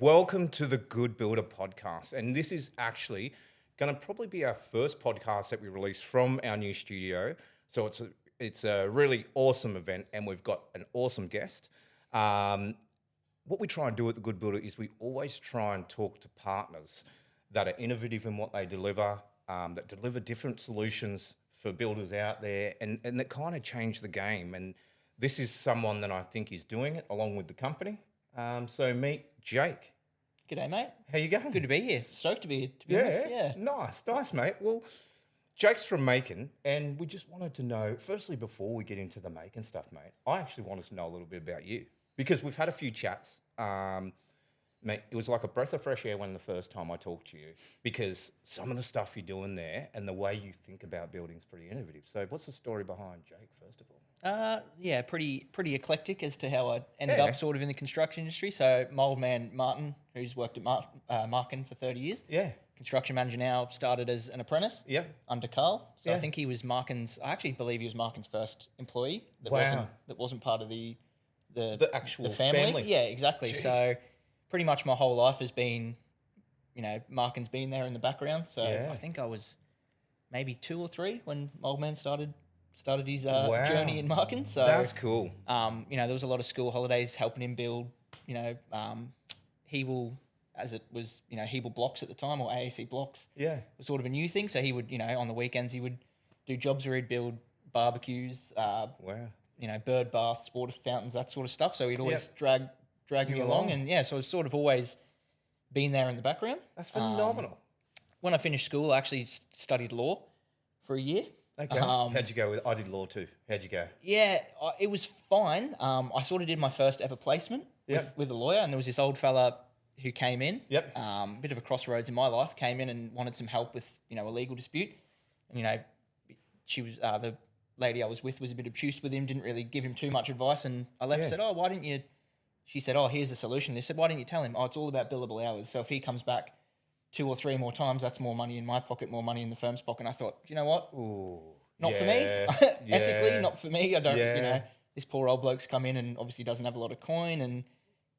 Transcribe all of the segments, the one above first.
Welcome to the Good Builder podcast. And this is actually going to probably be our first podcast that we release from our new studio. So it's a really awesome event and we've got an awesome guest. What we try and do at the Good Builder is we always try and talk to partners that are innovative in what they deliver, that deliver different solutions for builders out there and that kind of change the game. And this is someone that I think is doing it along with the company. So meet Jake. G'day, mate. How you going? Good to be here. Stoked to be here, to be honest. Yeah. Nice, mate. Well, Jake's from Maaken, and we just wanted to know, firstly, before we get into the Maaken stuff, mate, I actually wanted to know a little bit about you because we've had a few chats. Mate, it was like a breath of fresh air when the first time I talked to you because some of the stuff you're doing there and the way you think about building is pretty innovative. So what's the story behind Jake, first of all? Yeah, pretty eclectic as to how I ended up sort of in the construction industry. So my old man, Martin, who's worked at Maaken for 30 years. Yeah. Construction manager now, started as an apprentice. Yeah. Under Carl. So I think he was Maaken's, I actually believe he was Maaken's first employee that wasn't part of the actual family. Yeah, exactly. Jeez. So pretty much my whole life has been, Maaken's been there in the background. So I think I was maybe 2 or 3 when my old man started his journey in Maaken. So that's cool. there was a lot of school holidays helping him build, Hebel, as it was, Hebel blocks at the time, or AAC blocks. Yeah. Was sort of a new thing. So he would, on the weekends, he would do jobs where he'd build barbecues, bird baths, water fountains, that sort of stuff. So he'd always drag me along. And so it's sort of always been there in the background. That's phenomenal. When I finished school, I actually studied law for a year. Okay. How'd you go with? I did law too. How'd you go? Yeah, it was fine. I sort of did my first ever placement with a lawyer, and there was this old fella who came in. Yep. Bit of a crossroads in my life. Came in and wanted some help with a legal dispute. And, she was the lady I was with was a bit obtuse with him. Didn't really give him too much advice. And I left. Said, "Oh, why didn't you?" She said, "Oh, here's the solution." They said, "Why didn't you tell him? Oh, it's all about billable hours. So if he comes back 2 or 3 more times, that's more money in my pocket, more money in the firm's pocket." And I thought, you know what? Ooh. Not for me. Ethically, not for me. I don't, this poor old bloke's come in and obviously doesn't have a lot of coin and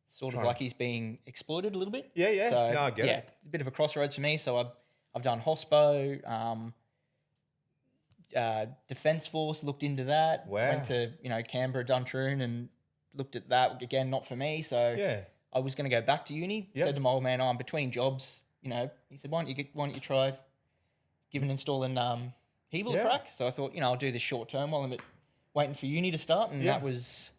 sort of like he's being exploited a little bit. Yeah. So, no, I get it. A bit of a crossroads for me. So I've done hospo, Defence Force, looked into that. Wow. Went to, Canberra, Duntroon and looked at that. Again, not for me. So I was going to go back to uni. Said to my old man, I'm between jobs. He said, why don't you try giving installing Hebel a crack? So I thought, I'll do this short term while I'm waiting for uni to start. And that was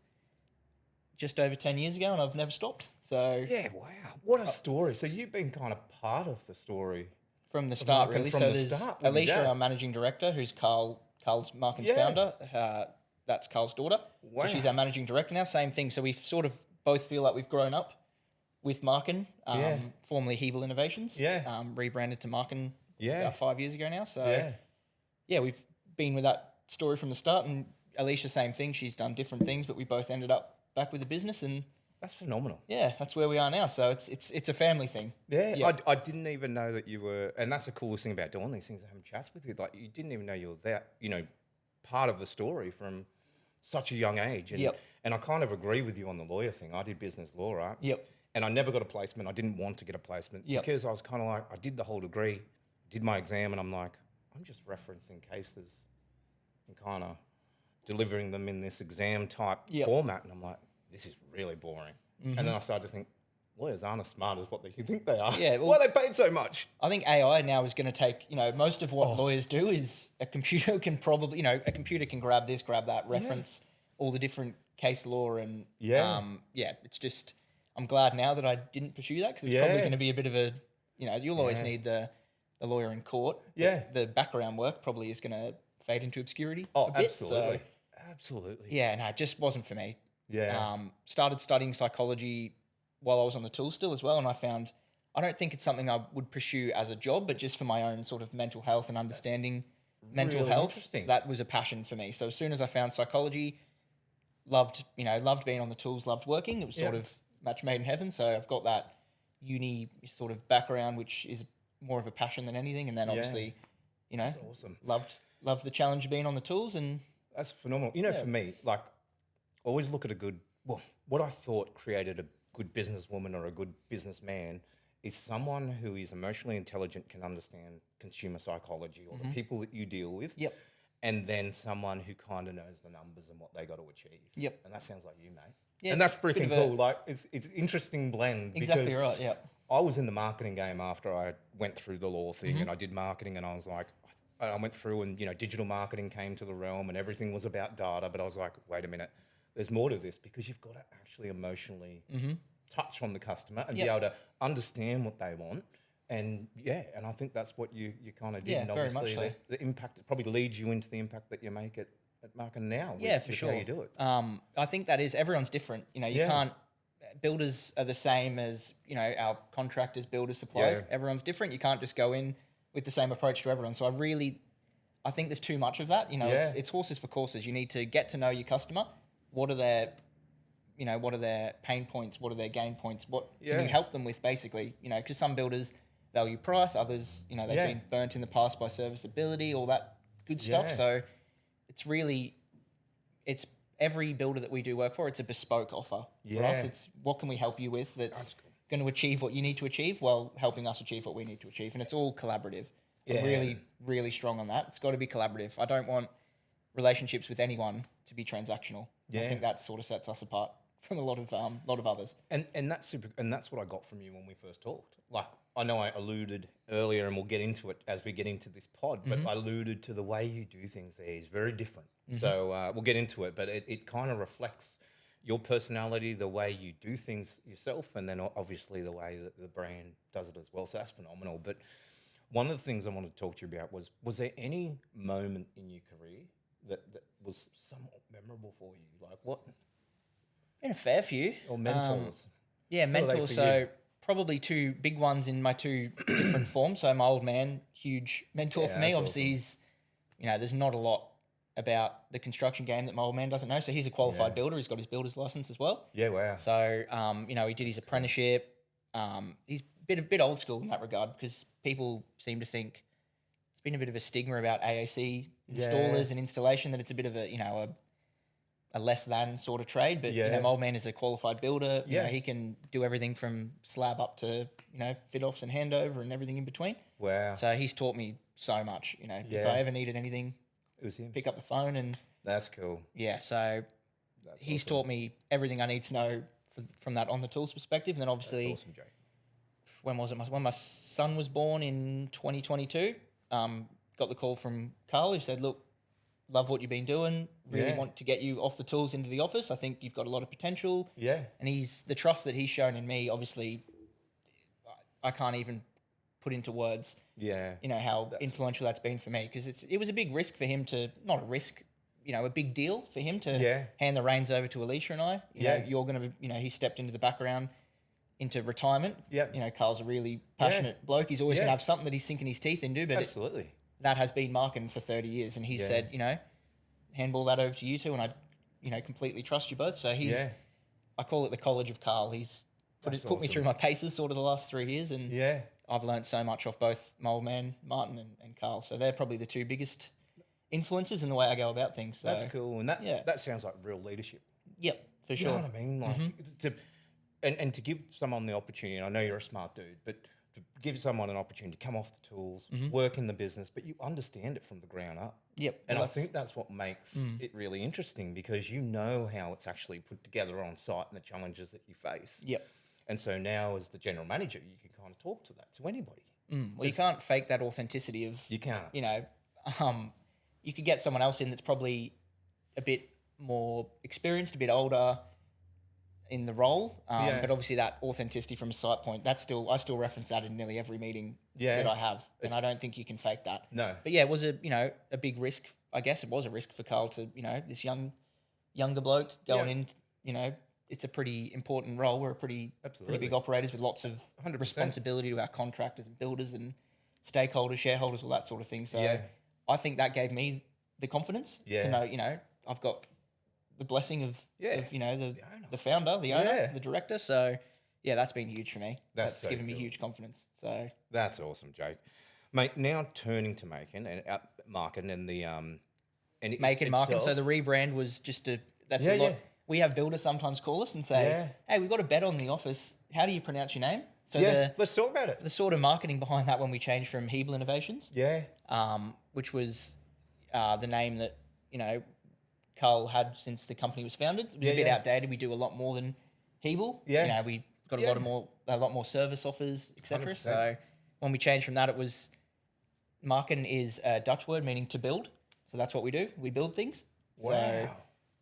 just over 10 years ago and I've never stopped. So wow. What a story. So you've been kind of part of the story. From the start, really. So there's Alicia, our managing director, who's Carl's Maaken's founder. That's Carl's daughter. Wow. So she's our managing director now. Same thing. So we sort of both feel like we've grown up with Maaken, formerly Hebel Innovations. Rebranded to Maaken about 5 years ago now. So we've been with that story from the start. And Alicia, same thing. She's done different things, but we both ended up back with the business, and that's phenomenal. Yeah, that's where we are now. So it's a family thing. Yeah. I didn't even know that you were, and that's the coolest thing about doing these things, having chats with you. Like you didn't even know you were that, part of the story from such a young age. And I kind of agree with you on the lawyer thing. I did business law, right? Yep. And I never got a placement. I didn't want to get a placement because I was kind of like, I did the whole degree, did my exam, and I'm like, I'm just referencing cases and kind of delivering them in this exam type format. And I'm like, this is really boring. Mm-hmm. And then I started to think, lawyers aren't as smart as what they think they are. Yeah, why are they paid so much? I think AI now is going to take, most of what lawyers do is a computer can probably, a computer can grab this, grab that, reference all the different case law. And it's just, I'm glad now that I didn't pursue that because it's probably going to be a bit of a, you'll always need the lawyer in court. Yeah. The background work probably is going to fade into obscurity. Oh, a bit, absolutely. So, absolutely. Yeah, no, it just wasn't for me. Yeah. Started studying psychology while I was on the tools still as well, and I found I don't think it's something I would pursue as a job, but just for my own sort of mental health and understanding mental health, that was a passion for me. So as soon as I found psychology, loved being on the tools, loved working. It was sort of match made in heaven. So I've got that uni sort of background, which is more of a passion than anything. And then obviously, that's awesome. Loved the challenge of being on the tools, and that's phenomenal. For me, like, always look at what I thought created good businesswoman or a good businessman is someone who is emotionally intelligent, can understand consumer psychology or the people that you deal with. Yep. And then someone who kind of knows the numbers and what they got to achieve. Yep. And that sounds like you, mate. Yeah, and that's it's a bit freaking of a- cool. Like it's interesting blend. Exactly because right. Yep. I was in the marketing game after I went through the law thing and I did marketing, and I was like, I went through and, digital marketing came to the realm and everything was about data. But I was like, wait a minute, there's more to this, because you've got to actually emotionally touch on the customer and be able to understand what they want. And and I think that's what you kind of did. Yeah, and very much obviously so. the impact, it probably leads you into the impact that you make at Maaken now. Yeah, for with sure. How you do it. I think that is, everyone's different. You Yeah. can't, builders are the same as, our contractors, builders, suppliers. Yeah. Everyone's different. You can't just go in with the same approach to everyone. So I think there's too much of that. It's horses for courses. You need to get to know your customer. What are their pain points? What are their gain points? What can you help them with, basically? Because some builders value price, others, they've been burnt in the past by serviceability, all that good stuff. Yeah. So it's every builder that we do work for, it's a bespoke offer for us. Yeah. It's what can we help you with that's going to achieve what you need to achieve while helping us achieve what we need to achieve. And it's all collaborative. Yeah. I'm really, really strong on that. It's got to be collaborative. I don't want relationships with anyone to be transactional. I Yeah. think that sort of sets us apart from a lot of others. And that's super, and that's what I got from you when we first talked. Like, I know I alluded earlier, and we'll get into it as we get into this pod, but I alluded to the way you do things there is very different. So we'll get into it, but it kind of reflects your personality, the way you do things yourself, and then obviously the way that the brand does it as well. So that's phenomenal. But one of the things I wanted to talk to you about was there any moment in your career that was somewhat memorable for you? Like what? Been a fair few. Or mentors? Yeah, Who are they mentors. for So you? probably two big ones in my two different forms. So my old man, huge mentor Yeah, for me. that's Obviously, he's, there's not a lot about the construction game that my old man doesn't know. So he's a qualified builder. He's got his builder's license as well. Yeah, wow. So, he did his apprenticeship. He's a bit old school in that regard, because people seem to think it's been a bit of a stigma about AAC installers and installation, that it's a bit of a less than sort of trade. But, my old man is a qualified builder. You know, he can do everything from slab up to, fit offs and handover and everything in between. Wow. So he's taught me so much, if I ever needed anything, It was him. pick up the phone and That's cool. so That's he's awesome. taught me everything I need to know from that on the tools perspective. And then That's obviously, awesome, Jake. when was it? When my son was born in 2022, got the call from Carl, who said, "Look, love what you've been doing. Really want to get you off the tools into the office. I think you've got a lot of potential." Yeah. And the trust that he's shown in me, obviously, I can't even put into words, Yeah. how influential that's been for me, because it was a big risk for him to, not a risk, a big deal for him to hand the reins over to Alicia and I. You know, you're going to, he stepped into the background, into retirement. Yep. Carl's a really passionate bloke. He's always going to have something that he's sinking his teeth into, but Absolutely. that has been Maaken for 30 years. And he said, handball that over to you two, and I, completely trust you both. So I call it the College of Carl. He's put me awesome. through my paces sort of the last 3 years, and I've learned so much off both my old man, Martin, and Carl. So they're probably the two biggest influences in the way I go about things. So, That's cool. And that sounds like real leadership. Yep, for You sure. know what I mean? Like and to give someone the opportunity, and I know you're a smart dude, but to give someone an opportunity to come off the tools, work in the business, but you understand it from the ground up. Yep. And I think that's what makes it really interesting, because you know how it's actually put together on site and the challenges that you face. Yep. And so now, as the general manager, you can kind of talk to that to anybody. Well, you can't fake that authenticity of, You can't. You could get someone else in that's probably a bit more experienced, a bit older in the role. But obviously that authenticity from a site point, I still reference that in nearly every meeting that I have. And I don't think you can fake that. No. But yeah, it was a big risk. I guess it was a risk for Carl to, this younger bloke going in, it's a pretty important role. We're pretty big operators with lots of 100%. responsibility to our contractors and builders and stakeholders, shareholders, all that sort of thing. So I think that gave me the confidence to know, I've got the blessing of the founder, the owner, the director. So yeah, that's been huge for me. That's so given me cool. huge confidence. So That's awesome, Jake. Mate, now turning to Maaken and Maaken and the Maaken. So the rebrand was just a lot. we have builders sometimes call us and say, hey, we've got a bed on the office. How do you pronounce your name? So let's talk about it. The sort of marketing behind that when we changed from Hebel Innovations, which was the name that, Carl had since the company was founded. It was a bit outdated. We do a lot more than Hebel. We got a lot more service offers, etc. So when we changed from that, it was Maaken is a Dutch word meaning to build. So that's what we do. We build things. Wow.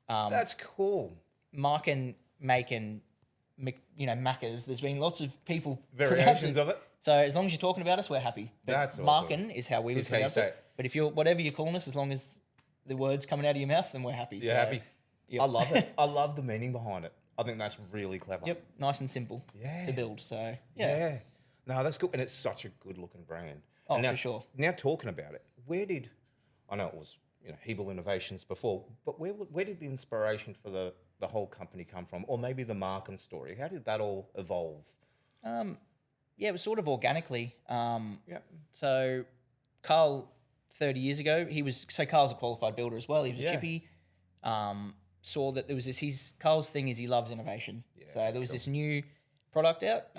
So, that's cool. Maaken, Maccas. There's been lots of people variations of it. So as long as you're talking about us, we're happy. But that's awesome. Maaken is how we would pronounce it. But if you're whatever you're calling us, as long as the words coming out of your mouth, then we're happy. You're happy. Yep. I love it. I love the meaning behind it. I think that's really clever. Yep, nice and simple to build. So no, that's cool, and it's such a good looking brand. Oh, now, for sure. Now talking about it, I know it was Hebel Innovations before, but where did the inspiration for the whole company come from, or maybe the Maaken story? How did that all evolve? It was sort of organically. So Carl, 30 years ago, Carl's a qualified builder as well. He was a chippy. Saw that there was Carl's thing is he loves innovation. So there was this new product out,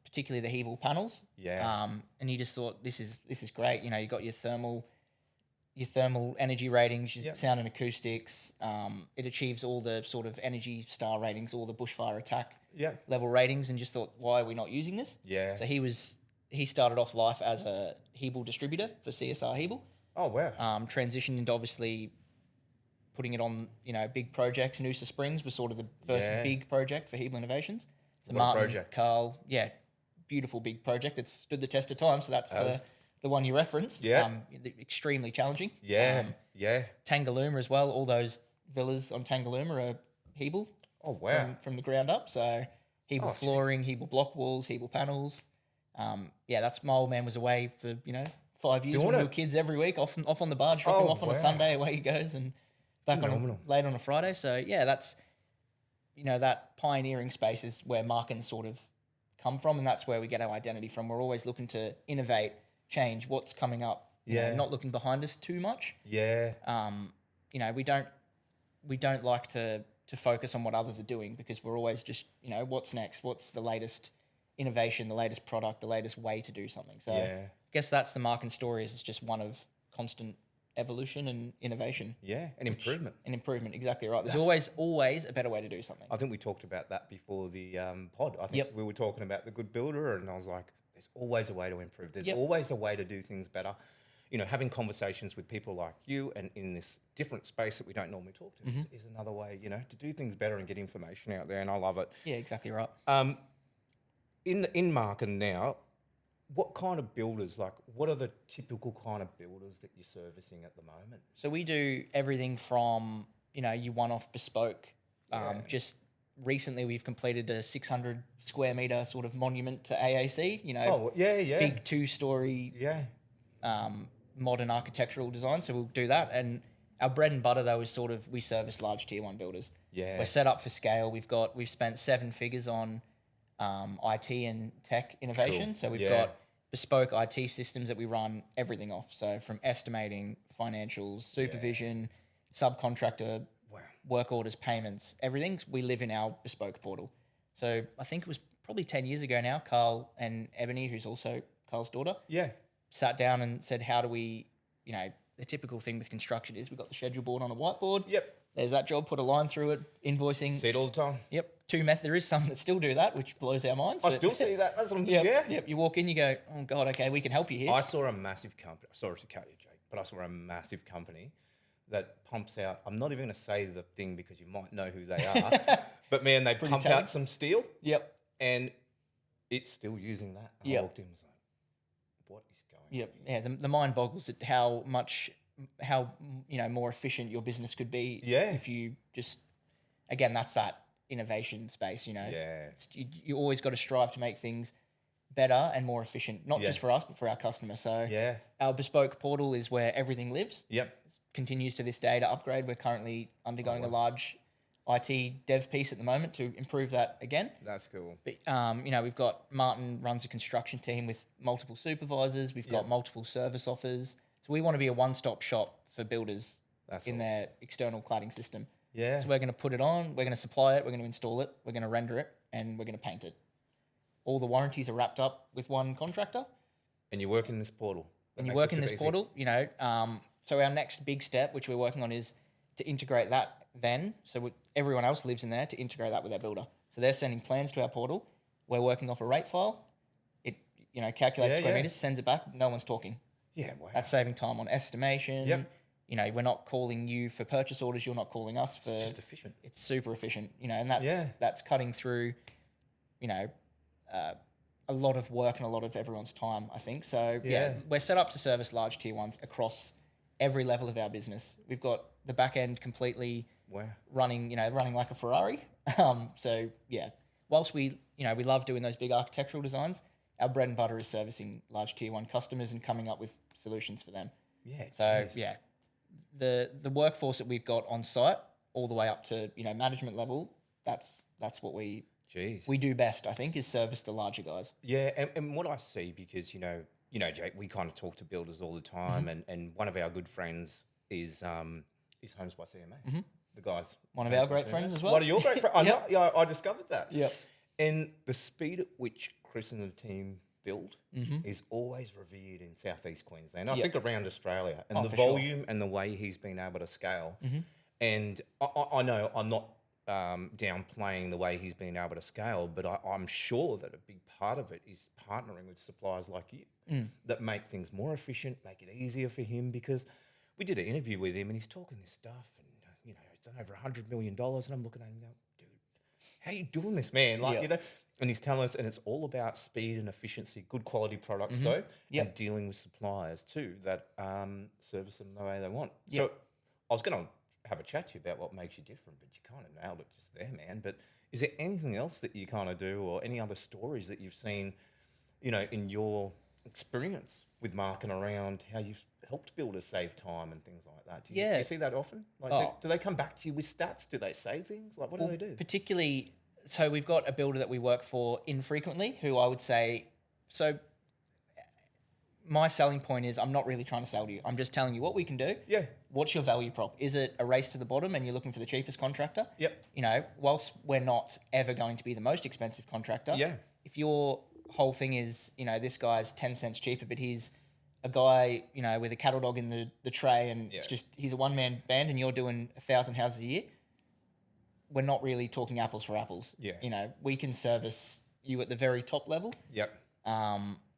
particularly the Hebel panels. And he just thought this is great. You got your thermal energy ratings, your sound and acoustics. It achieves all the sort of energy star ratings, all the bushfire attack level ratings, and just thought, why are we not using this? So he started off life as a Hebel distributor for CSR Hebel. Oh wow! Transitioned into obviously putting it on, big projects. Noosa Springs was sort of the first big project for Hebel Innovations. So Martin, Carl, beautiful big project that stood the test of time. So that's the one you reference. Extremely challenging. Tangalooma as well. All those villas on Tangalooma are Hebel. Oh wow! From the ground up. So Hebel flooring, Hebel block walls, Hebel panels. That's my old man was away for 5 years when we were kids every week, off on the barge, drop him off on a Sunday, away he goes, and back late on a Friday. So that's that pioneering space is where Maaken sort of come from, and that's where we get our identity from. We're always looking to innovate, change what's coming up. Not looking behind us too much. We don't like to focus on what others are doing, because we're always just what's next, what's the latest innovation, the latest product, the latest way to do something. So I guess that's the Maaken story. Is it's just one of constant evolution and innovation. And improvement. And improvement, exactly right. There's always a better way to do something. I think we talked about that before the pod. I think we were talking about the good builder, and I was like, there's always a way to improve. There's always a way to do things better. Having conversations with people like you and in this different space that we don't normally talk to is another way, to do things better and get information out there, and I love it. Yeah, exactly right. In Maaken now, what kind of builders, what are the typical kind of builders that you're servicing at the moment? So we do everything from, your one-off bespoke. Just recently we've completed a 600 square metre sort of monument to AAC, big 2-story modern architectural design. So we'll do that. And our bread and butter, though, is we service large tier 1 builders. We're set up for scale. We've spent 7 figures on IT and tech innovation. Cool. So we've got bespoke IT systems that we run everything off. So from estimating, financials, supervision, subcontractor, work orders, payments, everything. We live in our bespoke portal. So I think it was probably 10 years ago now, Carl and Ebony, who's also Carl's daughter, sat down and said, how do we, the typical thing with construction is we've got the schedule board on a whiteboard. There's that job, put a line through it, invoicing. See it all the time. There is some that still do that, which blows our minds. I still see that. That's what I'm You walk in, you go, oh God, okay, we can help you here. I saw a massive company. Sorry to cut you, Jake, but I saw a massive company that pumps out. I'm not even going to say the thing because you might know who they are, but man, they pump out some steel. And it's still using that. And I walked in and was like, what is going on? Yeah, the mind boggles at how more efficient your business could be if you just, again, that's that innovation space, you always got to strive to make things better and more efficient, not just for us, but for our customers. So our bespoke portal is where everything lives. Continues to this day to upgrade. We're currently undergoing a large IT dev piece at the moment to improve that again. That's cool. But, we've got Martin runs a construction team with multiple supervisors. We've got multiple service offers. So we want to be a one-stop shop for builders their external cladding system. Yeah. So we're going to put it on, we're going to supply it, we're going to install it, we're going to render it, and we're going to paint it. All the warranties are wrapped up with one contractor. And you work in this portal. And you work in this portal, so our next big step, which we're working on, is to integrate that then. So everyone else lives in there to integrate that with our builder. So they're sending plans to our portal. We're working off a rate file. It, calculates square meters, sends it back. No one's talking. Yeah, wow. That's saving time on estimation. Yep. We're not calling you for purchase orders. You're not calling us for. It's just efficient. It's super efficient, and that's cutting through, a lot of work and a lot of everyone's time, I think. So we're set up to service large tier ones across every level of our business. We've got the back end completely running like a Ferrari. Whilst we love doing those big architectural designs, our bread and butter is servicing large tier one customers and coming up with solutions for them. Yeah. So the workforce that we've got on site all the way up to management level, that's what we do best, I think, is service the larger guys. Yeah, and what I see, because Jake, we kind of talk to builders all the time, and one of our good friends is Homes by CMA. The guys, one of our great friends as well. One of your great friends. I discovered that. Yeah, and the speed at which Chris and the team build is always revered in Southeast Queensland. I think around Australia, and the volume and the way he's been able to scale. And I know I'm not downplaying the way he's been able to scale, but I'm sure that a big part of it is partnering with suppliers like you that make things more efficient, make it easier for him. Because we did an interview with him and he's talking this stuff, and he's done over $100 million, and I'm looking at him going, dude, how are you doing this, man? And he's telling us, and it's all about speed and efficiency, good quality products and dealing with suppliers too that service them the way they want. So I was going to have a chat to you about what makes you different, but you kind of nailed it just there, man. But is there anything else that you kind of do, or any other stories that you've seen, in your experience with Maaken around how you've helped builders save time and things like that? Do you see that often? Do they come back to you with stats? Do they say things? What do they do? Particularly, so we've got a builder that we work for infrequently who I would say, my selling point is I'm not really trying to sell to you. I'm just telling you what we can do. Yeah. What's your value prop? Is it a race to the bottom and you're looking for the cheapest contractor? Yep. Whilst we're not ever going to be the most expensive contractor, if your whole thing is, this guy's 10 cents cheaper, but he's a guy, with a cattle dog in the tray, and it's just, he's a one-man band and you're doing 1,000 houses a year, we're not really talking apples for apples. Yeah. We can service you at the very top level. Yep.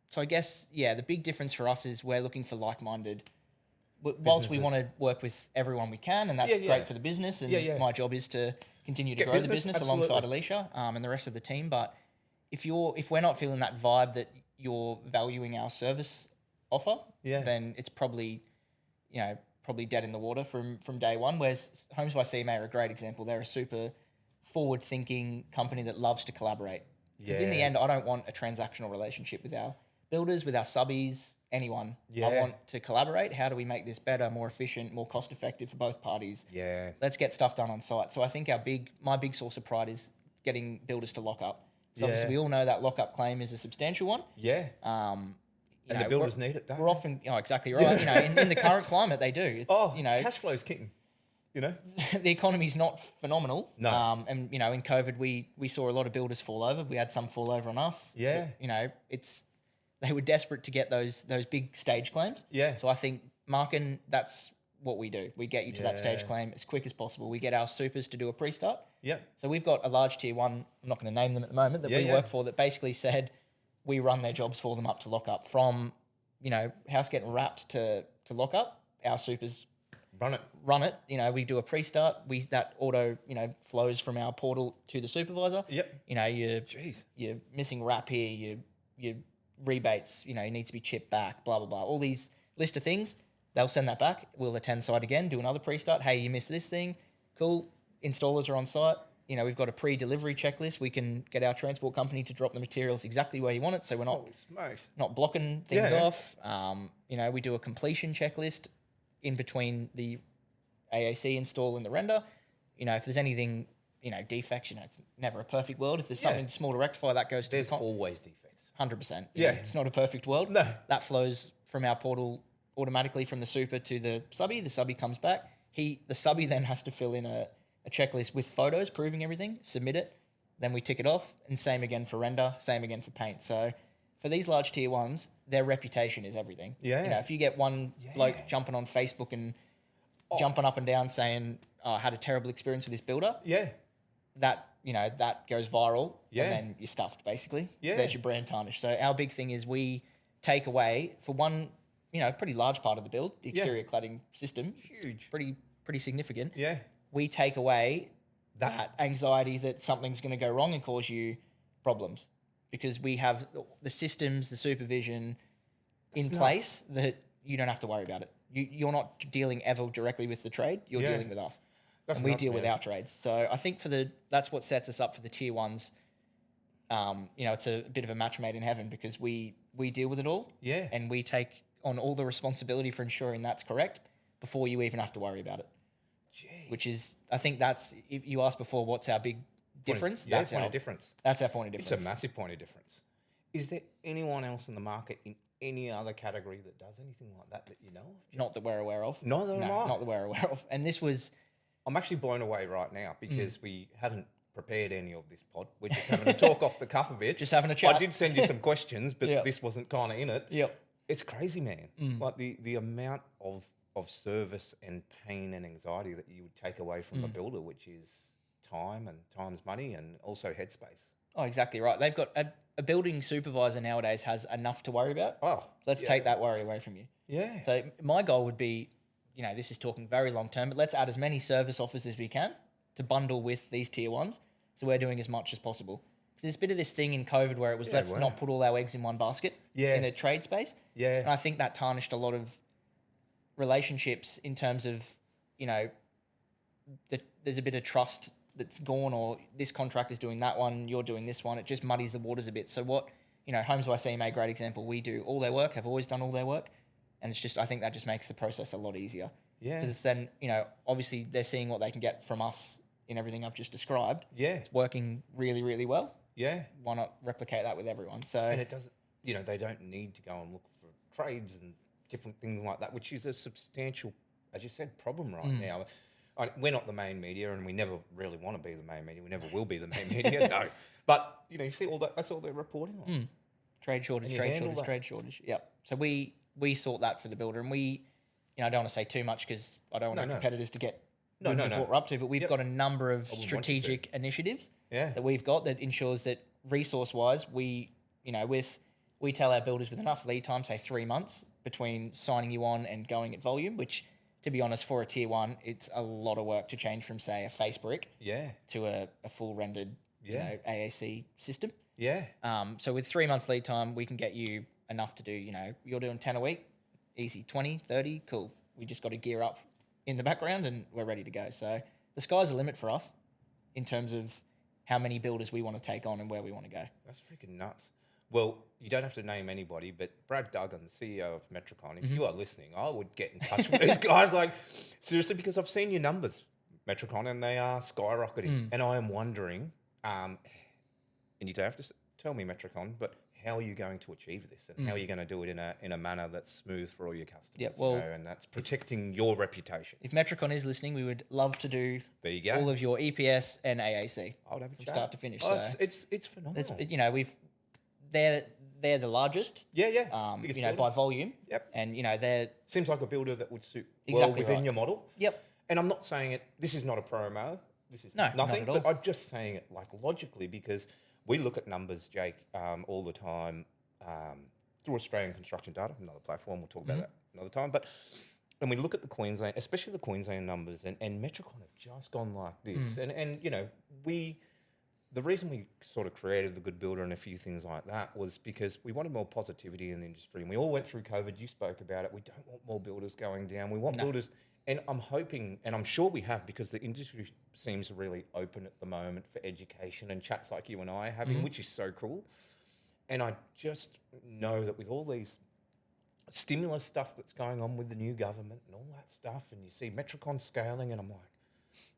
So I guess, the big difference for us is we're looking for like-minded. Whilst we want to work with everyone we can, and that's great for the business, and my job is to continue to grow the business alongside Alicia and the rest of the team. But if we're not feeling that vibe that you're valuing our service offer, then it's probably dead in the water from day one. Whereas Homes by CMA are a great example. They're a super forward-thinking company that loves to collaborate. Because in the end, I don't want a transactional relationship with our builders, with our subbies, anyone. I want to collaborate. How do we make this better, more efficient, more cost-effective for both parties? Yeah. Let's get stuff done on site. So I think my big source of pride is getting builders to lock up. So obviously we all know that lock-up claim is a substantial one. Yeah. And the builders need it, don't we're often, exactly right. In the current climate, they do. It's, cash flow's king. The economy's not phenomenal. No. And in COVID, we saw a lot of builders fall over. We had some fall over on us. Yeah. But, they were desperate to get those big stage claims. Yeah. So I think Maaken, that's what we do. We get you to that stage claim as quick as possible. We get our supers to do a pre-start. Yeah. So we've got a large tier one, I'm not going to name them at the moment, that we work for, that basically said we run their jobs for them up to lock up. From, house getting wrapped to lock up, our supers run it. We do a pre-start. That auto, flows from our portal to the supervisor. Yep. You're missing wrap here. Your rebates, you need to be chipped back. Blah blah blah. All these list of things. They'll send that back. We'll attend site again, do another pre-start. Hey, you missed this thing. Cool. Installers are on site. We've got a pre-delivery checklist. We can get our transport company to drop the materials exactly where you want it, so we're not blocking things off. We do a completion checklist in between the AAC install and the render. If there's anything, defects, it's never a perfect world. If there's something small to rectify, that goes to There's always defects. 100%. Yeah. It's not a perfect world. No. That flows from our portal automatically from the super to the subby. The subby comes back. The subby then has to fill in a a checklist with photos proving everything, submit it, then we tick it off, and same again for render, same again for paint. So for these large tier ones, their reputation is everything. Yeah. You know, if you get one bloke jumping on Facebook and jumping up and down saying, I had a terrible experience with this builder, that, you know, that goes viral, and then you're stuffed, basically. There's your brand tarnish. So our big thing is we take away, for one, you know, pretty large part of the build, the exterior cladding system. Huge. It's pretty significant. Yeah. We take away that anxiety that something's going to go wrong and cause you problems, because we have the systems, the supervision in place that you don't have to worry about it. You're not dealing ever directly with the trade. You're dealing with us. And we deal with our trades. So I think that's what sets us up for the tier ones. You know, it's a bit of a match made in heaven, because we deal with it all. Yeah. And we take on all the responsibility for ensuring that's correct before you even have to worry about it. Jeez. Which is, I think that's, if you asked before, what's our big difference? That's our point of difference. That's our point of difference. It's a massive point of difference. Is there anyone else in the market in any other category that does anything like that you know of? Not that we're aware of. Not that we're aware of. And this was... I'm actually blown away right now, because we hadn't prepared any of this pod. We're just having a talk off the cuff a bit. Just having a chat. I did send you some questions, but this wasn't kind of in it. Yep. It's crazy, man. Like the amount of service and pain and anxiety that you would take away from a builder, which is time, and time's money, and also headspace. Oh, exactly right. They've got a building supervisor nowadays has enough to worry about. Oh, let's take that worry away from you. Yeah. So my goal would be, you know, this is talking very long term, but let's add as many service offers as we can to bundle with these tier ones. So we're doing as much as possible. Because there's a bit of this thing in COVID where it was, let's not put all our eggs in one basket in a trade space. Yeah. And I think that tarnished a lot of relationships in terms of, you know, there's a bit of trust that's gone, or this contractor's doing that one, you're doing this one. It just muddies the waters a bit. So what, you know, Homes by CMA, great example. We do all their work, have always done all their work. And it's just, I think that just makes the process a lot easier. Yeah. Because then, you know, obviously they're seeing what they can get from us in everything I've just described. Yeah. It's working really, really well. Yeah. Why not replicate that with everyone? So, and it doesn't, you know, they don't need to go and look for trades and different things like that, which is a substantial, as you said, problem right now. We're not the main media, and we never really want to be the main media. We never will be the main media, no. But, you know, you see all that, that's all they're reporting on. Trade shortage. Yep. So we sort that for the builder, and we, you know, I don't want to say too much because I don't want our competitors to get what we're up to, but we've got a number of strategic initiatives that we've got that ensures that resource-wise, we tell our builders with enough lead time, say 3 months, between signing you on and going at volume, which, to be honest, for a tier one, it's a lot of work to change from, say, a face brick to a full rendered you know, AAC system. Yeah. So with 3 months lead time, we can get you enough to do, you know, you're doing 10 a week, easy, 20, 30, cool. We just got to gear up in the background and we're ready to go. So the sky's the limit for us in terms of how many builders we want to take on and where we want to go. That's freaking nuts. Well, you don't have to name anybody, but Brad Duggan, the CEO of Metricon, if you are listening, I would get in touch with these guys, like, seriously, because I've seen your numbers, Metricon, and they are skyrocketing. And I am wondering, and you don't have to tell me, Metricon, but how are you going to achieve this, and how are you going to do it in a manner that's smooth for all your customers? Yeah, well, you know, and that's protecting your reputation. If Metricon is listening, we would love to do all of your EPS and AAC I would have a from chat. start to finish. Oh, so it's phenomenal. you know, they're the largest. You know, builder by volume. Yep. And you know, they're seems like a builder that would suit Exactly well within right. your model. Yep. And I'm not saying it. This is not a promo. This is not nothing. at all. But I'm just saying it like logically, because we look at numbers, Jake, all the time through Australian construction data, another platform. We'll talk about that another time. But when we look at the Queensland, especially the Queensland numbers, and Metricon have just gone like this. And you know, the reason we sort of created the Good Builder and a few things like that was because we wanted more positivity in the industry. And we all went through COVID. You spoke about it. We don't want more builders going down. We want builders. And I'm hoping, and I'm sure we have, because the industry seems really open at the moment for education and chats like you and I are having, which is so cool. And I just know that with all these stimulus stuff that's going on with the new government and all that stuff, and you see Metricon scaling, and I'm like,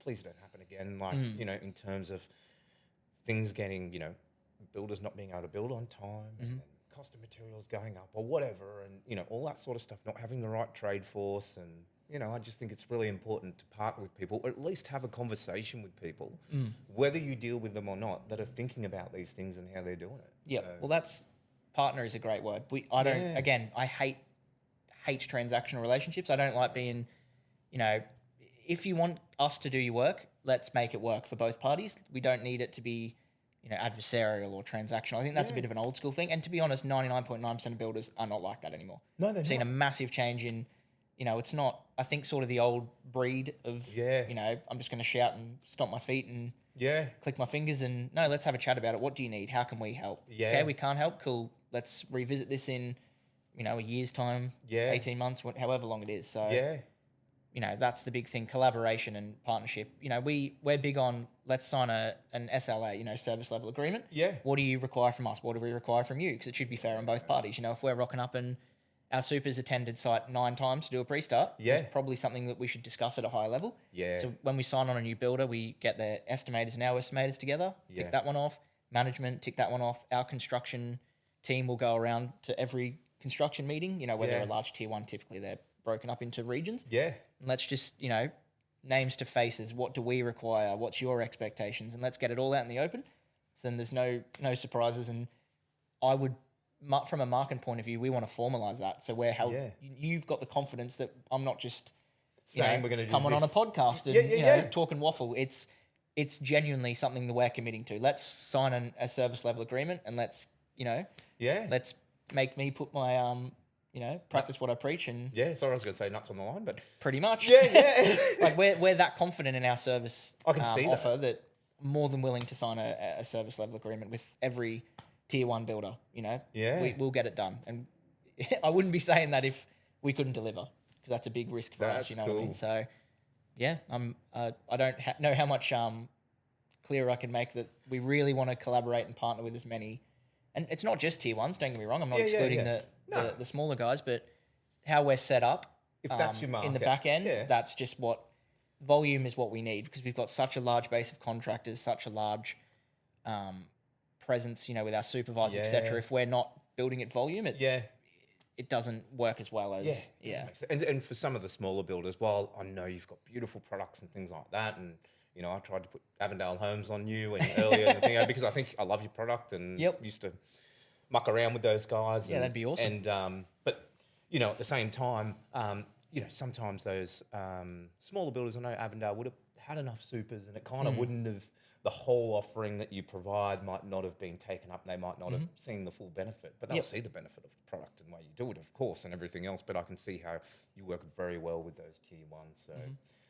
please don't happen again. Like, you know, in terms of things getting, you know, builders not being able to build on time and cost of materials going up or whatever, and, you know, all that sort of stuff, not having the right trade force and I just think it's really important to partner with people, or at least have a conversation with people, whether you deal with them or not, that are thinking about these things and how they're doing it. Yeah. So, Well, partner is a great word. I hate transactional relationships. I don't like being, if you want us to do your work, let's make it work for both parties. We don't need it to be, adversarial or transactional. I think that's a bit of an old school thing. And to be honest, 99.9% of builders are not like that anymore. No, they're I've seen not. a massive change in, it's not, I think, sort of the old breed of, I'm just going to shout and stomp my feet and click my fingers and, no, let's have a chat about it. What do you need? How can we help? Yeah. Okay, we can't help. Cool. Let's revisit this in, a year's time, 18 months, however long it is. So, that's the big thing, collaboration and partnership. We're big on, let's sign an SLA, service level agreement. Yeah. What do you require from us? What do we require from you? Because it should be fair on both parties. If we're rocking up and our supers attended site 9 times to do a pre-start, there's probably something that we should discuss at a higher level. Yeah. So when we sign on a new builder, we get the estimators and our estimators together, tick that one off. Management, tick that one off. Our construction team will go around to every construction meeting, where they're a large tier 1, typically they're broken up into regions. Yeah. And let's just, names to faces. What do we require? What's your expectations? And let's get it all out in the open. So then there's no surprises. And I would, from a Maaken point of view, we want to formalize that. So we're held. You've got the confidence that I'm not just saying we're going to do coming this on a podcast and talk and waffle. It's genuinely something that we're committing to. Let's sign a service level agreement and let's let's make me put my practice what I preach and Sorry, I was going to say nuts on the line, but pretty much yeah. like we're that confident in our service I can see offer that more than willing to sign a service level agreement with every tier 1 builder. We'll get it done, and I wouldn't be saying that if we couldn't deliver, because that's a big risk for us. What I mean? So I don't know how much clearer I can make that we really want to collaborate and partner with as many. And it's not just tier 1s, don't get me wrong. I'm not excluding the smaller guys, but how we're set up if that's your market, in the back end, that's just what volume is what we need, because we've got such a large base of contractors, such a large presence, with our supervisors, etc. If we're not building at volume, it doesn't work as well as And for some of the smaller builders, while I know you've got beautiful products and things like that, and I tried to put Avondale Homes on you and earlier because I think I love your product and used to muck around with those guys. That'd be awesome. And but at the same time, sometimes those smaller builders, I know Avondale would have had enough supers, and it kind of wouldn't have. The whole offering that you provide might not have been taken up. They might not have seen the full benefit, but they'll see the benefit of the product and the way you do it, of course, and everything else. But I can see how you work very well with those tier 1s. So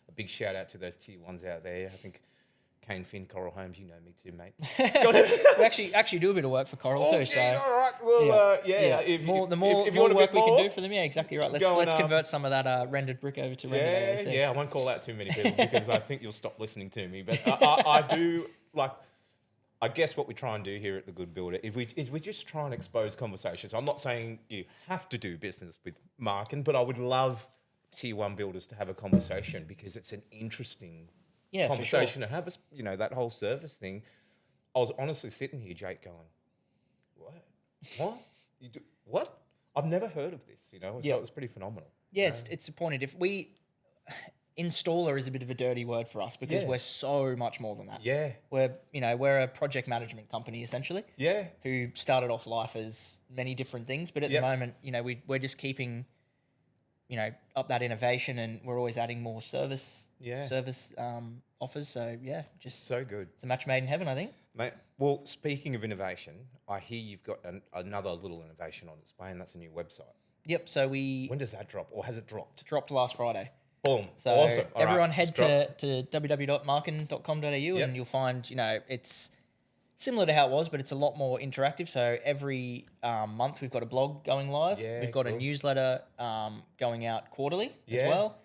a big shout out to those tier 1s out there. I think Kane Finn, Coral Homes, you know me too, mate. We actually do a bit of work for Coral too. So all right. Well, the more work we can do for them, exactly right. Let's convert some of that rendered brick over to rendered AAC. Yeah, I won't call out too many people because I think you'll stop listening to me. But I do like. I guess what we try and do here at The Good Builder is we just try and expose conversations. I'm not saying you have to do business with Maaken, but I would love tier 1 builders to have a conversation, because it's an interesting conversation to have. That whole service thing. I was honestly sitting here, Jake, going, "What? You do what? I've never heard of this." So it was pretty phenomenal. Yeah, it's appointed. If installer is a bit of a dirty word for us, because we're so much more than that. Yeah, we're a project management company essentially. Yeah, who started off life as many different things, but at the moment, we're just keeping. Up that innovation, and we're always adding more service offers. So just so good. It's a match made in heaven, I think. Mate, well, speaking of innovation, I hear you've got another little innovation on display, and that's a new website. Yep. So when does that drop, or has it dropped? Dropped last Friday. Boom. So awesome. Everyone head to www.maaken.com.au and you'll find, it's similar to how it was, but it's a lot more interactive. So every month we've got a blog going live. Yeah, we've got a newsletter going out quarterly as well.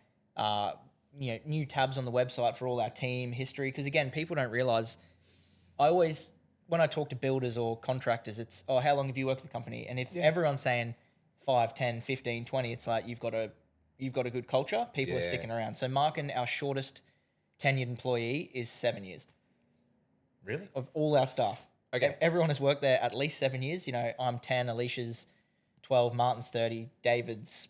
New tabs on the website for all our team history. Because again, people don't realize, when I talk to builders or contractors, it's, how long have you worked with the company? And if everyone's saying 5, 10, 15, 20, it's like you've got a good culture. People are sticking around. So Maaken, our shortest tenured employee, is 7 years. Really? Of all our staff. Okay. Everyone has worked there at least 7 years. I'm 10, Alicia's 12, Martin's 30, David's,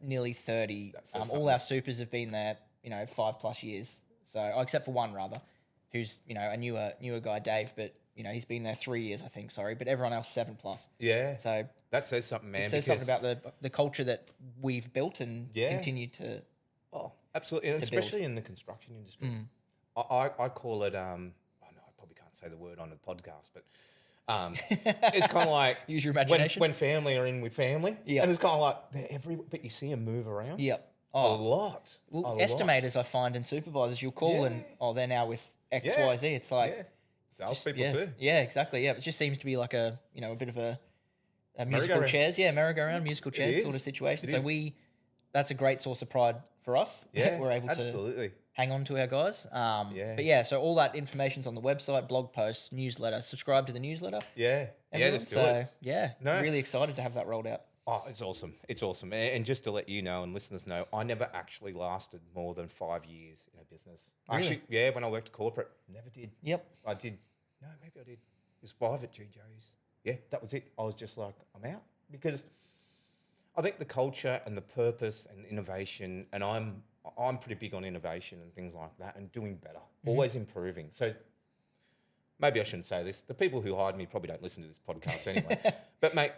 nearly 30. That says All something. our supers have been there, 5+ years. So, except for one rather, who's, a newer guy, Dave, but, he's been there 3 years, I think, sorry. But everyone else 7+. Yeah. So that says something, man. it says something about the culture that we've built and continue to. Oh, absolutely. And especially in the construction industry. I call it, I probably can't say the word on the podcast, but it's kind of like Use your imagination. When family are in with family. Yep. And it's kind of like but you see them move around. Yep. A lot. Well, estimators I find and supervisors, you'll call and they're now with XYZ. It's like salespeople too. Yeah, exactly. Yeah, it just seems to be like a a bit of a musical chairs. Yeah, merry-go-round, musical chairs sort of situation. So that's a great source of pride for us. Yeah, we're able to hang on to our guys. But so all that information's on the website, blog posts, newsletter. Subscribe to the newsletter. Yeah, let's do it. Really excited to have that rolled out. Oh, it's awesome. It's awesome. And just to let you know and listeners know, I never actually lasted more than 5 years in a business. Really? Actually, when I worked corporate, never did. Yep. I did. No, maybe I did. It was 5 at GJ's. Yeah, that was it. I was just like, I'm out. Because I think the culture and the purpose and innovation, and I'm pretty big on innovation and things like that and doing better, always improving. So maybe I shouldn't say this. The people who hired me probably don't listen to this podcast anyway. But, mate,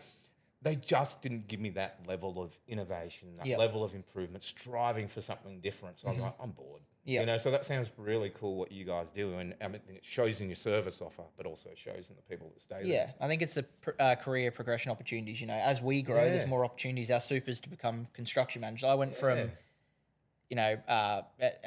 they just didn't give me that level of innovation, that level of improvement, striving for something different. So I was like, I'm bored. Yep. So that sounds really cool what you guys do. And I mean, it shows in your service offer, but also shows in the people that stay there. Yeah, I think it's the career progression opportunities. As we grow, there's more opportunities. Our supers to become construction managers. I went from, an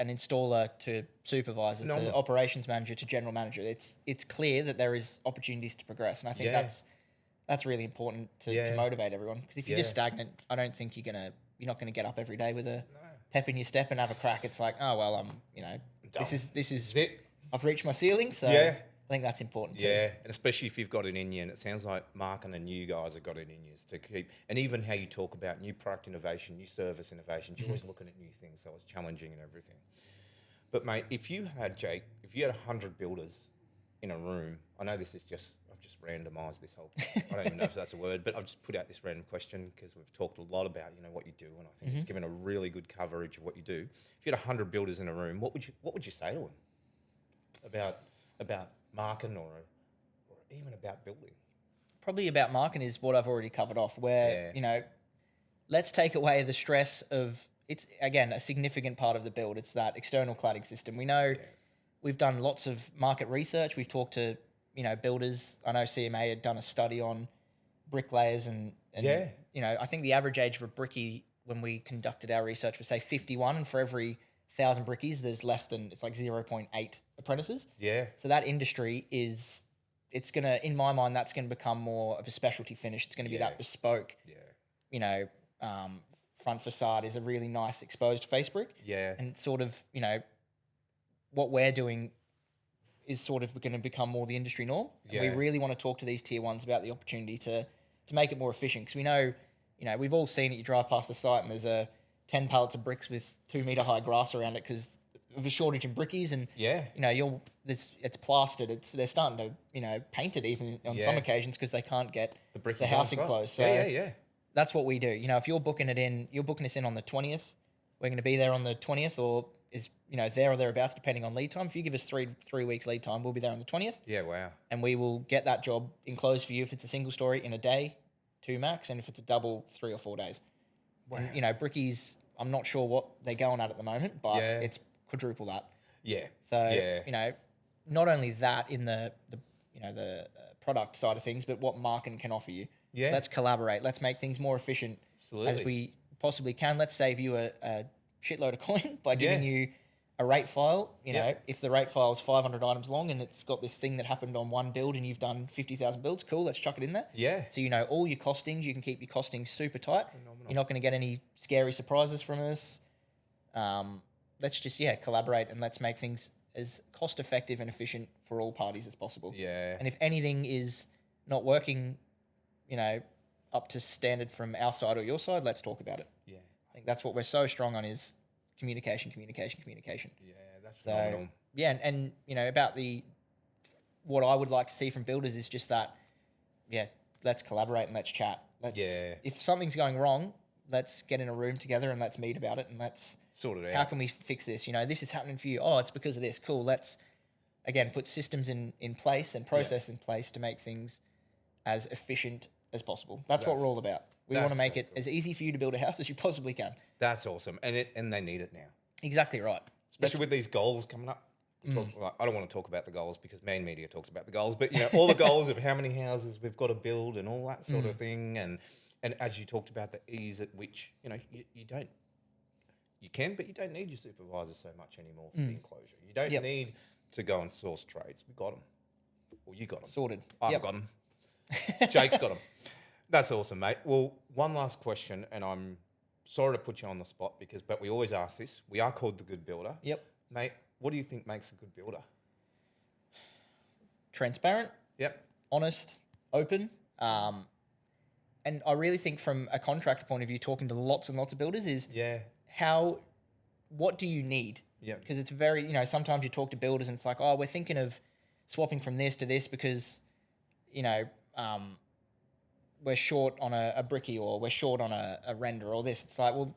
installer to supervisor to operations manager to general manager. It's clear that there is opportunities to progress. And I think that's really important to motivate everyone. Because if you're just stagnant, I don't think you're not gonna get up every day with a pep in your step and have a crack. It's like, oh well, this is it. I've reached my ceiling. So I think that's important too. Yeah, and especially if you've got it in you, and it sounds like Maaken and you guys have got it in you to keep, and even how you talk about new product innovation, new service innovation, you're always looking at new things, so it's challenging and everything. But mate, if you had 100 builders in a room, I know this is I've just randomised this whole, I don't even know if that's a word, but I've just put out this random question because we've talked a lot about, what you do, and I think it's given a really good coverage of what you do. If you had 100 builders in a room, what would you say to them about Maaken or even about building? Probably about Maaken is what I've already covered off, where, let's take away the stress of, it's, again, a significant part of the build. It's that external cladding system. We know we've done lots of market research. We've talked to, builders. I know CMA had done a study on bricklayers and I think the average age of a brickie when we conducted our research was, say, 51, and for every 1,000 brickies, there's less than, it's like 0.8 apprentices. Yeah. So that industry it's going to, in my mind, that's going to become more of a specialty finish. It's going to be that bespoke, front facade is a really nice exposed face brick. Yeah. And sort of, what we're doing is sort of going to become more the industry norm. And we really want to talk to these tier ones about the opportunity to make it more efficient. Because we know, we've all seen it. You drive past a site and there's 10 pallets of bricks with 2 metre high grass around it because of a shortage in brickies. And, it's plastered. They're starting to, paint it even on some occasions because they can't get the housing closed. So that's what we do. If you're booking us in on the 20th, we're going to be there on the 20th or is, there or thereabouts, depending on lead time. If you give us three weeks lead time, we'll be there on the 20th. Yeah, wow. And we will get that job enclosed for you if it's a single story in a day, 2 max, and if it's a double, 3 or 4 days. Wow. And, brickies, I'm not sure what they're going at the moment, but it's quadruple that. Yeah. So, not only that in the product side of things, but what Maaken can offer you. Yeah. Let's collaborate. Let's make things more efficient as we possibly can. Let's save you a shitload of coin by giving you a rate file. If the rate file is 500 items long and it's got this thing that happened on one build and you've done 50,000 builds, cool, let's chuck it in there. Yeah. So all your costings, you can keep your costings super tight. You're not going to get any scary surprises from us. Let's just, collaborate and let's make things as cost effective and efficient for all parties as possible. Yeah. And if anything is not working, up to standard from our side or your side, let's talk about it. Yeah. I think that's what we're so strong on is communication. Yeah, that's phenomenal. Yeah, and about what I would like to see from builders is just that, let's collaborate and let's chat. If something's going wrong, let's get in a room together and let's meet about it and let's Sort it how out. can we fix this? You know, this is happening for you. Oh, it's because of this. Cool. Let's again put systems in place and process in place to make things as efficient as possible. That's what we're all about. We want to make it as easy for you to build a house as you possibly can. That's awesome. And they need it now. Exactly right. Especially with these goals coming up. Well, I don't want to talk about the goals because main media talks about the goals, but you know, all the goals of how many houses we've got to build and all that sort of thing. And as you talked about, the ease at which, you know, you can, but you don't need your supervisors so much anymore for the enclosure. You don't need to go and source trades. We got them. Well, you got them. Sorted. I've got them. Jake's got them. That's awesome, mate. Well, one last question, and I'm sorry to put you on the spot but we always ask this. We are called the Good Builder. Yep. Mate, what do you think makes a good builder? Transparent. Yep. Honest. Open. And I really think from a contractor point of view, talking to lots and lots of builders is what do you need? Yeah. Because it's very, you know, sometimes you talk to builders and it's like, oh, we're thinking of swapping from this to this because, you know, we're short on a bricky or we're short on a render or this. It's like, well,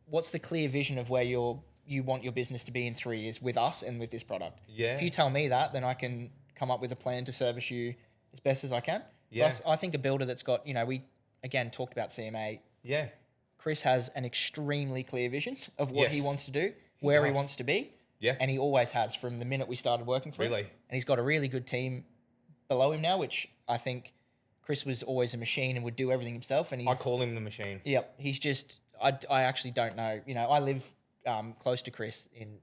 what's the clear vision of where you want your business to be in 3 years with us and with this product? Yeah. If you tell me that, then I can come up with a plan to service you as best as I can. Yeah. So I think a builder that's got, you know, we, again, talked about CMA. Yeah. Chris has an extremely clear vision of what he Yes. wants to do, where he does. wants to be. Yeah. And he always has from the minute we started working for him. Really? And he's got a really good team below him now, which I think Chris was always a machine and would do everything himself. And I call him the machine. Yep. He's just, I actually don't know. You know, I live close to Chris in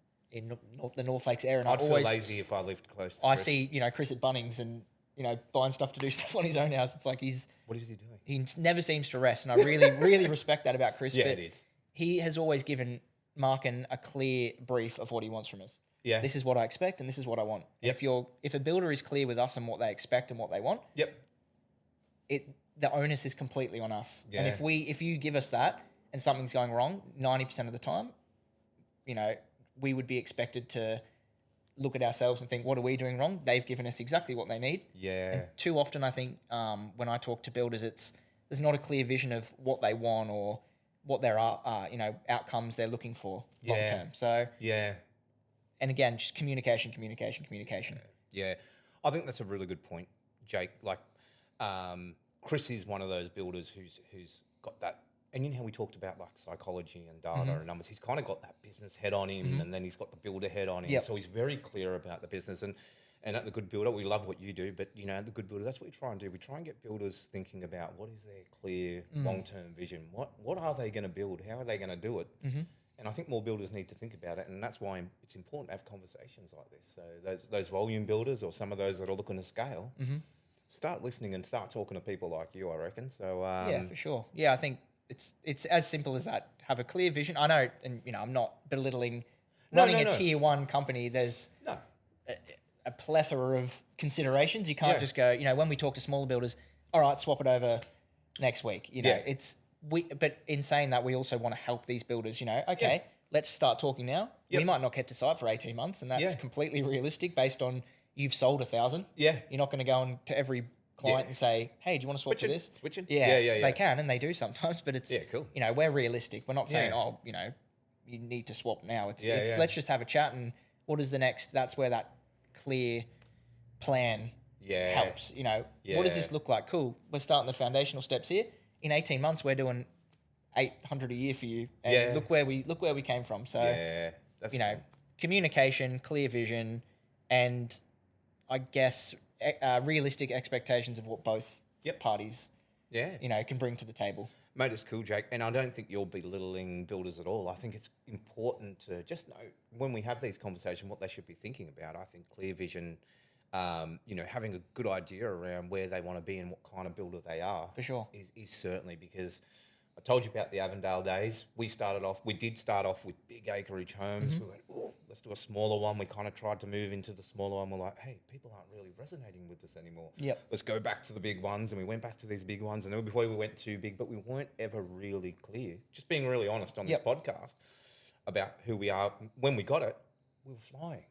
the North Lakes area. And I'd feel lazy if I lived close to Chris. I see, you know, Chris at Bunnings and, you know, buying stuff to do stuff on his own house. It's like What is he doing? he never seems to rest. And I really, really respect that about Chris. Yeah, but it is. he has always given Maaken a clear brief of what he wants from us. Yeah. This is what I expect and this is what I want. Yep. If a builder is clear with us and what they expect and what they want, Yep. the onus is completely on us. Yeah. And if you give us that and something's going wrong, 90% of the time, you know, we would be expected to look at ourselves and think, what are we doing wrong? They've given us exactly what they need. Yeah. And too often, I think when I talk to builders, there's not a clear vision of what they want or what their you know, outcomes they're looking for long term. So yeah. And again, just communication. Yeah. I think that's a really good point, Jake. Like, Chris is one of those builders who's got that. And you know how we talked about like psychology and data and numbers. He's kind of got that business head on him, and then he's got the builder head on him. Yep. So he's very clear about the business. And at the Good Builder, we love what you do, but you know, at the Good Builder, that's what we try and do. We try and get builders thinking about what is their clear long-term vision. What are they going to build? How are they going to do it? And I think more builders need to think about it, and that's why it's important to have conversations like this. So those volume builders or some of those that are looking to scale, start listening and start talking to people like you, I reckon. So yeah, for sure. Yeah, I think it's as simple as that. Have a clear vision. I know, and you know, I'm not belittling running a tier 1 company. There's a plethora of considerations. You can't just go, you know, when we talk to smaller builders, all right, swap it over next week. You know, but in saying that, we also want to help these builders, you know, okay, let's start talking now. We might not get to site for 18 months, and that's completely realistic based on you've sold 1,000. Yeah. You're not going to go to every client and say, hey, do you want to swap to this? Switching? Yeah, they can, and they do sometimes, but it's, cool. You know, we're realistic. We're not saying, oh, you know, you need to swap now. It's let's just have a chat, and what is the next, that's where that clear plan helps. You know, what does this look like? Cool. We're starting the foundational steps here. In 18 months, we're doing 800 a year for you, and look where we came from. So, that's you know, communication, clear vision, and I guess realistic expectations of what both parties, you know, can bring to the table. Mate, it's cool, Jake. And I don't think you're belittling builders at all. I think it's important to just know when we have these conversations what they should be thinking about. I think clear vision, you know, having a good idea around where they want to be and what kind of builder they are. For sure. Is certainly, because I told you about the Avondale days. We did start off with big acreage homes. We went, oh, let's do a smaller one. We kind of tried to move into the smaller one. We're like, hey, people aren't really resonating with this anymore. Let's go back to the big ones. And we went back to these big ones. And then before we went too big, but we weren't ever really clear. Just being really honest on this podcast about who we are. When we got it, we were flying.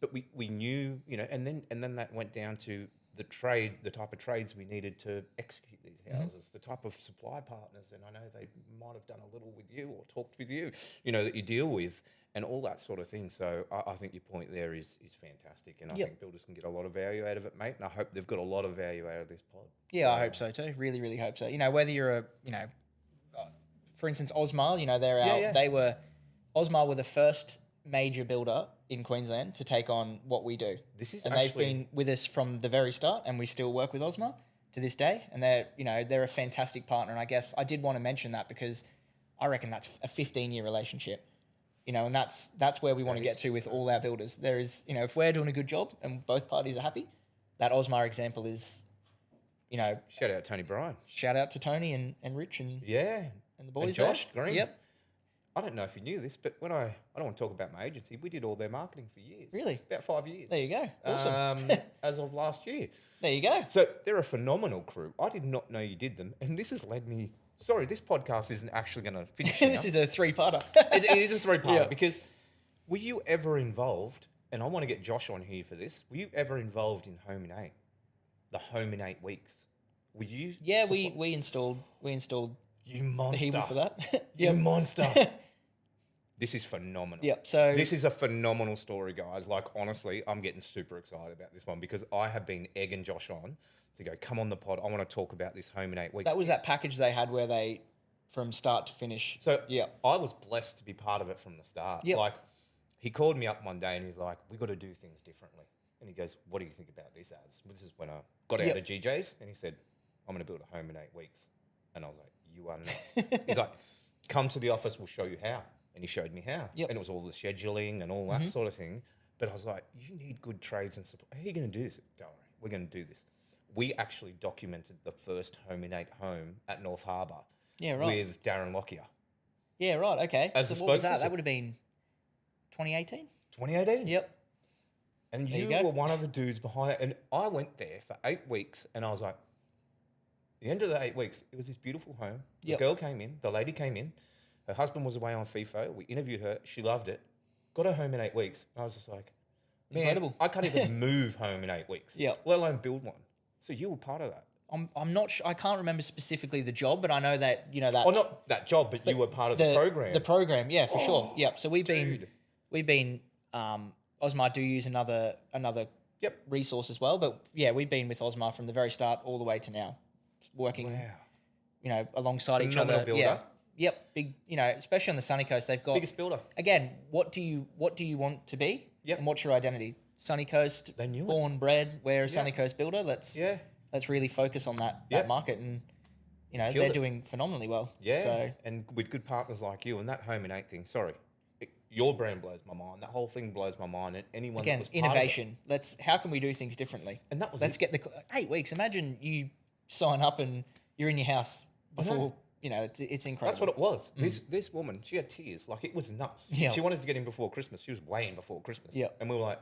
But we knew, you know, and then that went down to the type of trades we needed to execute these houses, the type of supply partners, and I know they might have done a little with you or talked with you, that you deal with, and all that sort of thing. So I think your point there is fantastic, and I think builders can get a lot of value out of it, mate. And I hope they've got a lot of value out of this pod. Yeah, I hope so too. Really, really hope so. Whether you're for instance, Osmar, Osmar were the first major builder in Queensland to take on what we do. They've been with us from the very start, and we still work with Osmar to this day. And they're a fantastic partner. And I guess I did want to mention that because I reckon that's a 15-year relationship. And that's where we want to get to with all our builders. There is, if we're doing a good job and both parties are happy, that Osmar example is, shout out Tony Bryan. Shout out to Tony and Rich and the boys. And Josh there. Green. Yep. I don't know if you knew this, but when I don't want to talk about my agency, we did all their marketing for years. Really? About 5 years. There you go. Awesome. As of last year. There you go. So they're a phenomenal crew. I did not know you did them. And this has led me... Sorry, this podcast isn't actually going to finish This is a three-parter. It is a three-parter because were you ever involved, and I want to get Josh on here for this, were you ever involved in Home in 8? The Home in 8 weeks? Were you... Yeah, we installed... You monster. The Hebrew for that. You monster. This is phenomenal. Yep. So this is a phenomenal story, guys. Like, honestly, I'm getting super excited about this one because I have been egging Josh on to go, come on the pod. I want to talk about this Home in 8 weeks. That was that package they had where they, from start to finish. So I was blessed to be part of it from the start. Yep. Like, he called me up one day and he's like, we got to do things differently. And he goes, what do you think about this as? This is when I got out of GJ's and he said, I'm going to build a home in 8 weeks. And I was like, you are nuts. He's like, come to the office, we'll show you how. And he showed me how. Yep. And it was all the scheduling and all that sort of thing. But I was like, you need good trades and supply. How are you going to do this? Don't worry, we're going to do this. We actually documented the first Home in 8 home at North Harbour with Darren Lockyer. Yeah, right, okay. As so what was that? That would have been 2018? 2018? Yep. And you were one of the dudes behind it. And I went there for 8 weeks and I was like, the end of the 8 weeks, it was this beautiful home. The girl came in, the lady came in. Her husband was away on FIFO. We interviewed her. She loved it. Got her home in 8 weeks. And I was just like, man, incredible. I can't even move home in 8 weeks, let alone build one. So you were part of that. I'm not sure. I can't remember specifically the job, but I know that, that... Oh, not that job, but you were part of the program. The program, yeah, for sure. Yep. So we've been, Osmar do use another resource as well. But yeah, we've been with Osmar from the very start all the way to now, working, alongside each other. Builder. Yeah. Yep, big. Especially on the Sunny Coast, they've got biggest builder. Again, what do you want to be? Yep. And what's your identity? Sunny Coast, they knew born, bred. We're a Sunny Coast builder. Let's really focus on that market, and they're doing phenomenally well. Yeah. So, and with good partners like you, and that Home in 8 thing. Sorry, your brand blows my mind. That whole thing blows my mind. And anyone again, that was part innovation. of it, How can we do things differently? And that was let's get the 8 weeks. Imagine you sign up and you're in your house before. It's incredible. That's what it was. This woman, she had tears. Like, it was nuts. Yeah. She wanted to get in before Christmas. She was weighing before Christmas. Yeah. And we were like,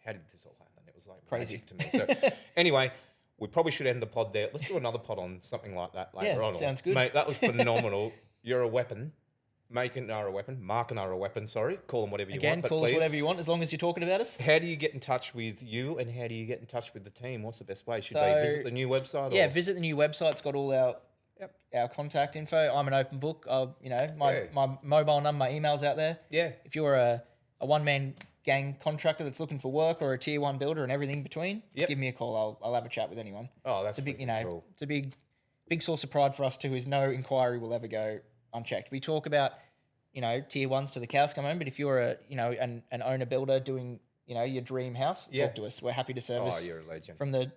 how did this all happen? It was like crazy magic to me. So anyway, we probably should end the pod there. Let's do another pod on something like that later on. Sounds good. Mate, that was phenomenal. You're a weapon. Maaken are a weapon. Maaken are a weapon, sorry. Call them whatever you want. Again, call us whatever you want as long as you're talking about us. How do you get in touch with you and how do you get in touch with the team? What's the best way? Should they visit the new website? Yeah, visit the new website. It's got all our contact info. I'm an open book. My mobile number, my email's out there. Yeah. If you're a one-man gang contractor that's looking for work or a tier 1 builder and everything in between, give me a call. I'll have a chat with anyone. Oh, that's a big, cool. It's a big source of pride for us too. Is no inquiry will ever go unchecked. We talk about tier 1s to the cows come home, but if you're an owner builder doing your dream house, talk to us. We're happy to service. Oh, you're a legend. From the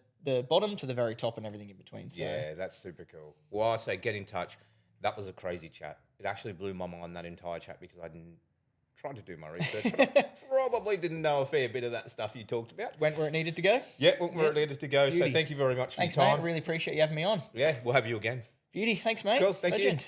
bottom to the very top and everything in between. So. Yeah, that's super cool. Well, I say get in touch. That was a crazy chat. It actually blew my mind, that entire chat, because I tried to do my research, but I probably didn't know a fair bit of that stuff you talked about. Went where it needed to go? Yeah, went where it needed to go. Beauty. So thank you very much for Thanks, your time. Mate. Really appreciate you having me on. Yeah, we'll have you again. Beauty. Thanks, mate. Cool. Thank Legend. you.